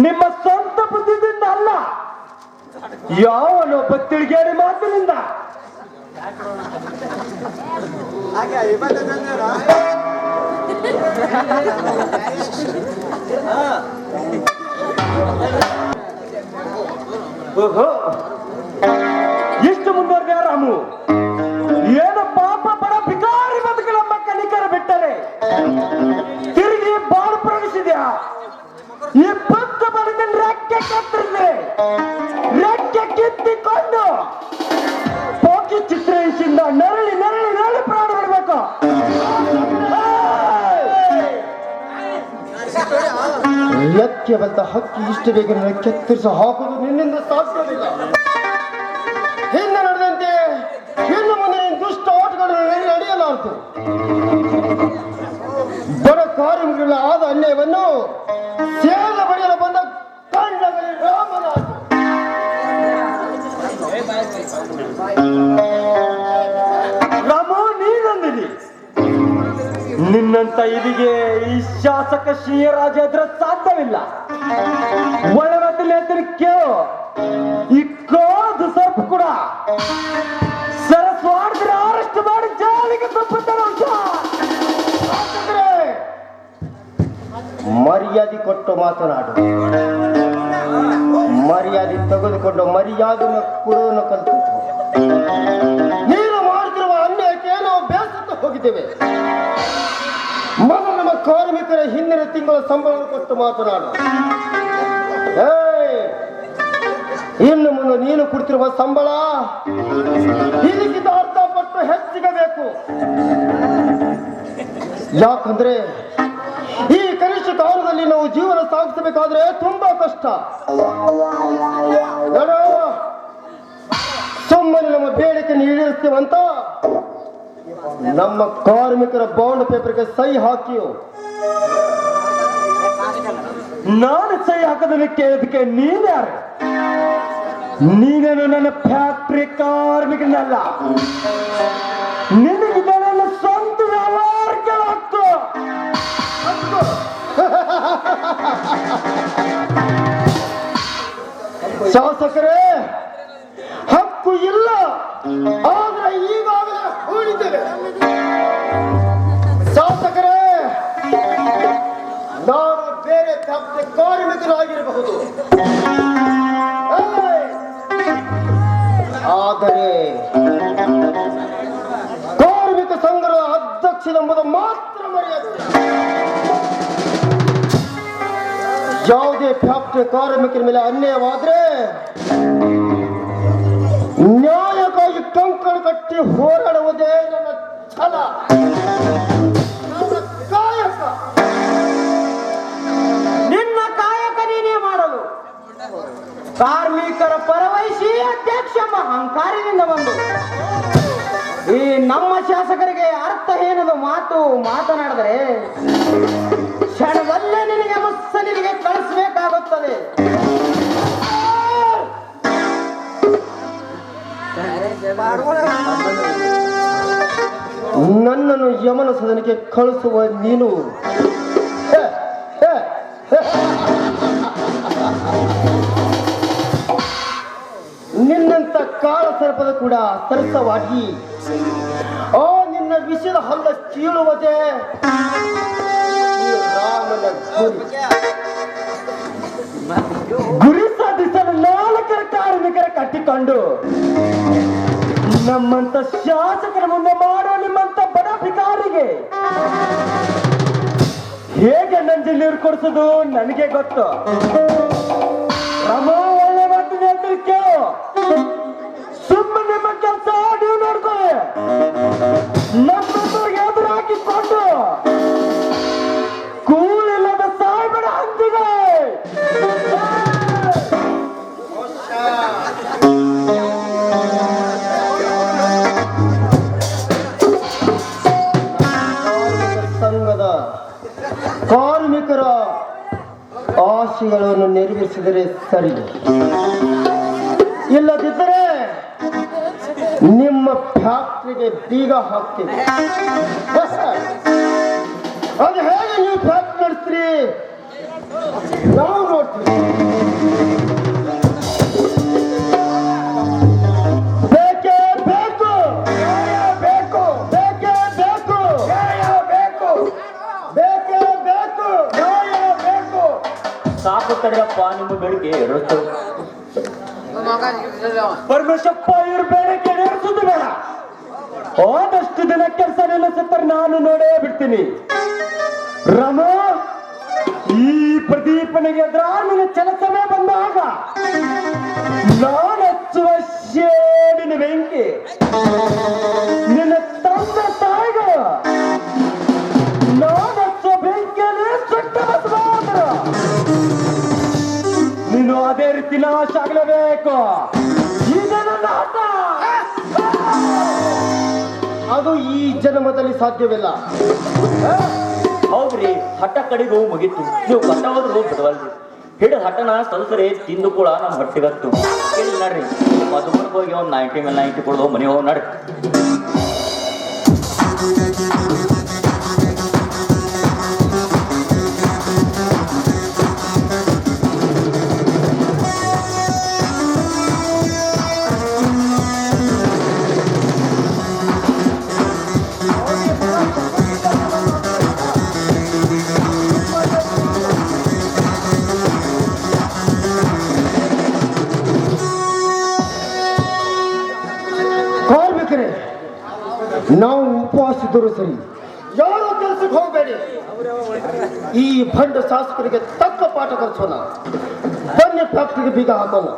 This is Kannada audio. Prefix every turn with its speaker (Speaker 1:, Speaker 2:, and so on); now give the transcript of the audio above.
Speaker 1: ನಿಮ್ಮ ಸ್ವಂತ ಬುದ್ಧಿದಿಂದ ಅಲ್ಲ, ಯಾವನೊಬ್ಬ ತಿಳಿಗೇಡಿ ಮಾತಿನಿಂದ. ಎಷ್ಟು ಮುಂದುವರೆದ ರಾಮು, ಏನು ಪಾಪ ಬಡ ಭಿಕಾರಿ ಬದುಕಲಮ್ಮ ಕನಿಕರ ಬಿಟ್ಟರೆ ತಿರುಗಿ ಬಾಳು ಪ್ರವೇಶಿದ್ಯಾ. ಈ ಭಕ್ತ ಬಳಿದ ರೆಕ್ಕೆ ಕತ್ತರಿಸಿ ರೆಕ್ಕೆ ಕಿತ್ತಿಕೊಂಡು ಪೋಕಿ ಚಿತ್ರಹಿಂಸಿಂದ ನರಳಿ ನರಳಿ ನರಳಿ ಪ್ರಾಣ ಬಿಡಬೇಕು.
Speaker 2: ರೆಕ್ಕೆ ಬಂದ ಹಕ್ಕಿ ಇಷ್ಟು ಬೇಗ ಕೆತ್ತರಿಸಿ ಹಾಕುವುದು ನಿನ್ನಿಂದ ಸಾಧ್ಯವಿಲ್ಲ. ಹಿಂದೆ ನಡೆದಂತೆ ಇನ್ನು ಮುಂದೆ ದುಷ್ಟ ಆಟಗಳನ್ನು ನಡೆಯಲಾರದು. ಬಡ ಕಾರ್ಮಿಕರ ಆದ ಅನ್ಯಾಯವನ್ನು ಸೇದ ಬಡಿಯಲು ಬಂದ ಕಂಡಗಲಿ ರಾಮನಾಥ.
Speaker 1: ರಾಮು, ನೀನಂದಿರಿ ನಿನ್ನಂತ ಇದಿಗೆ ಈ ಶಾಸಕ ಸಿಂಹರಾಜ ಎದುರ ಸಾಧ್ಯವಿಲ್ಲ. ಒಳಮತ್ತಿನ ಕೇಳು, ಈ ಕೋದು ಸ್ವಲ್ಪ ಕೂಡ ಸರಸ್ವಾಡಿದ್ರೆ ಅರೆಸ್ಟ್ ಮಾಡಿ ಜಾಲಿಗೆ ತಪ್ಪುತ್ತಾರೆ.
Speaker 2: ಮರ್ಯಾದೆ ಕೊಟ್ಟು ಮಾತನಾಡು. ಮರ್ಯಾದೆ ತೆಗೆದುಕೊಂಡು ಮರ್ಯಾದೆಯನ್ನು ಕೊಡುವುದನ್ನು ಕಲಿತು ನೀನು ಮಾಡುತ್ತಿರುವ ಅನ್ಯಾಯಕ್ಕೆ ನಾವು ಬೇಸತ್ತು ಹೋಗಿದ್ದೇವೆ. ಮೊದಲು ನಮ್ಮ ಕಾರ್ಮಿಕರ ಹಿಂದಿನ ತಿಂಗಳ ಸಂಬಳ ಕೊಟ್ಟು ಮಾತನಾಡು. ಇನ್ನು ಮುಂದೆ ನೀನು ಕೊಡ್ತಿರುವ ಸಂಬಳ ಇದಕ್ಕಿಂತ ಅರ್ಧ ಪಟ್ಟು ಹೆಚ್ಚಿಗೆ ಬೇಕು. ಯಾಕಂದ್ರೆ ಈ ಕನಿಷ್ಠ ಕಾಲದಲ್ಲಿ ನಾವು ಜೀವನ ಸಾಗಿಸಬೇಕಾದ್ರೆ ತುಂಬಾ ಕಷ್ಟ. ಸುಮ್ಮನೆ ನಮ್ಮ ಬೇಡಿಕೆಯನ್ನು ಈಡೇರಿಸ್ತೇವಂತ ನಮ್ಮ ಕಾರ್ಮಿಕರ ಬಾಂಡ್ ಪೇಪರ್ಗೆ ಸಹಿ ಹಾಕಿಯೋ.
Speaker 1: ನಾನು ಸಹಿ ಹಾಕೋದಕ್ಕೆ ಕೇಳಿದಕ್ಕೆ ನೀನ್ಯಾರು? ನೀನೇನು ನನ್ನ ಫ್ಯಾಕ್ಟ್ರಿ ಕಾರ್ಮಿಕನಲ್ಲ. ನಿನಗಿದೆ ನನ್ನ ಸ್ವಂತ ವ್ಯವಹಾರಕ್ಕೆ ಹಕ್ಕು.
Speaker 2: ಶಾಸಕರೇ, ಹಕ್ಕು ಇಲ್ಲ, ಆದ್ರೆ ಈಗಾಗಲೇ ಹೂಡಿದ್ದೇವೆ. ಶಾಸಕರೇ, ನಾನು ಬೇರೆ ಫ್ಯಾಕ್ಟರಿ ಕಾರ್ಮಿಕರಾಗಿರಬಹುದು, ಆದರೆ ಕಾರ್ಮಿಕ ಸಂಘದ ಅಧ್ಯಕ್ಷನೆಂಬುದು ಮಾತ್ರ ಮರ್ಯಾದೆ. ಯಾವುದೇ ಫ್ಯಾಕ್ಟರಿ ಕಾರ್ಮಿಕರ ಮೇಲೆ ಅನ್ಯಾಯವಾದ್ರೆ ನ್ಯಾಯಕ್ಕಾಗಿ ಕಂಕಣ ಕಟ್ಟಿ ಹೋರಾಡುವುದೇ ನನ್ನ ಛಲ, ನನ್ನ ಕಾಯಕ.
Speaker 1: ನಿನ್ನ ಕಾಯಕ ನೀನೇ ಮಾಡಲು ಕಾರ್ಮಿಕರ ಪರವಹಿಸಿ ಅಧ್ಯಕ್ಷ ಅಹಂಕಾರದಿಂದ ಬಂದು ಈ ನಮ್ಮ ಶಾಸಕರಿಗೆ ಅರ್ಥಹೀನದ ಮಾತು ಮಾತನಾಡಿದರೆ ಕ್ಷಣದಲ್ಲೇ ನಿನಗೆ ಮುಸ್ಸಲಿಗೆ ಕಳಿಸಬೇಕಾಗುತ್ತದೆ.
Speaker 2: ನನ್ನನ್ನು ಯಮನ ಸದನಕ್ಕೆ ಕಳಿಸುವ ನೀನು ನಿನ್ನಂತ ಕಾಳ ಸರ್ಪದ ಕೂಡ ಸರಸವಾಗಿ ಆ ನಿನ್ನ ವಿಷದ ಹಲ್ಲ ಕೀಳುವುದೇ ರಾಮನ
Speaker 1: ಗುರಿ ಸಾಧಿಸಲು 4 ಕಾರ್ಮಿಕರ ಕಟ್ಟಿಕೊಂಡು ನಮ್ಮಂತ ಶಾಸಕರ ಮುಂದೆ ಮಾಡೋ ನಿಮ್ಮಂತ ಬಡ ಭಿಕಾರಿಗೆ ಹೇಗೆ ನಂಜಿ ನೀರು ಕೊಡಿಸೋದು ನನಗೆ ಗೊತ್ತು. ರಮ ಒಳ್ಳೆ ಮಾತಿನ ಕೇಳು, ಸುಮ್ಮನೆ ನಿಮ್ಮ ಕೆಲಸ ನೀವು ನೋಡ್ಕೊಳ್ಳಿ. ನಮ್ಮಂತವ್ರಿಗೆ ಎದುರು ಹಾಕಿಕೊಂಡು ಕೂಲಿಲ್ಲದ ಸಾಯ್ಬೇಡ ಅಂತಿದೆ.
Speaker 2: ಸಂಘದ ಕಾರ್ಮಿಕರ ಆಶೆಗಳನ್ನು ನೆರವೇರಿಸಿದರೆ ಸರಿ, ಇಲ್ಲದಿದ್ದರೆ ನಿಮ್ಮ ಫ್ಯಾಕ್ಟ್ರಿಗೆ ಬೀಗ ಹಾಕ್ತೀವಿ. ಅದು ಹೇಗೆ ನೀವು ಫ್ಯಾಕ್ಟ್ರಿ ನಡೆಸ್ತೀರಿ ನಾವು ನೋಡ್ತೀವಿ. ಬೇಕೇ ಬೇಕು
Speaker 1: ಬೇಕು
Speaker 2: ಬೇಕೇ ಬೇಕು
Speaker 1: ಬೇಕು
Speaker 2: ಬೇಕೇ ಬೇಕು
Speaker 1: ಬೇಕು.
Speaker 3: ಸಾಕು ತಡೆಯಪ್ಪ ನಿಮ್ಮ ಬೆಳಿಗ್ಗೆ ಇರುತ್ತೆ.
Speaker 1: ಪರಮೇಶಪ್ಪ ಇವ್ರ ಬೇಡಕ್ಕೆ ನಡೆಸುದು ಬೇಡ. ಹೋದಷ್ಟು ದಿನ ಕೆಲಸ ನಿಲ್ಲಿಸುತ್ತಾರೆ, ನಾನು ನೋಡೇ ಬಿಡ್ತೀನಿ. ರಮ, ಈ ಪ್ರದೀಪನಿಗೆ ಎದುರಾಗಿನ ಕೆಲಸವೇ ಬಂದಾಗ ನಾನು ಹಚ್ಚುವ ಶೇಡಿನ ಬೆಂಕಿ ನಿನ್ನ ತಂದೆ ತಾಯಿಗಳು ನಾನು ಹಚ್ಚುವ ಬೆಂಕಿಯಲ್ಲಿ ಸುಟ್ಟ ಬಸವಾದರು. ನೀನು ಅದೇ ರೀತಿ ನಾಶ ಆಗಲೇಬೇಕು. ಈಗ ನನ್ನ ಆಟ.
Speaker 2: ಅದು ಈ ಜನ್ಮದಲ್ಲಿ ಸಾಧ್ಯವಿಲ್ಲ.
Speaker 3: ಹೌದ್ರಿ, ಹಠ ಕಡೆಗೂ ಮುಗೀತು. ನೀವು ಕಟ್ಟ ಹೋದ್ರು ಬಿಡವಲ್ರಿ. ಹಿಡಿದ ಹಠನ ಸಲ್ಸರಿ ತಿಂದು ಕೂಡ ನಮ್ಮ ಹೊಟ್ಟಿಗತ್ತು. ಕೇಳಿ ನಡ್ರಿ, ಮದುಮರ್ಗೆ ಹೋಗಿ ಒಂದು 90 ಮೇಲೆ 90 ಕೊಡೋದು ಮನೆ ಹೋಗಿ ನಡ್ರಿ.
Speaker 2: ಕಾರ್ಮಿಕರೇ, ನಾವು ಉಪವಾಸ ಇದ್ದರೂ ಸರಿ, ಯಾರು ಕೆಲಸಕ್ಕೆ ಹೋಗಬೇಡಿ. ಈ ಭಂಡ ಶಾಸಕರಿಗೆ ತಕ್ಕ ಪಾಠ ಕಲಿಸೋಣ. ಬನ್ನಿ ಫ್ಯಾಕ್ಟ್ರಿಗೆ ಬೀಗ ಹಾಕೋಣ.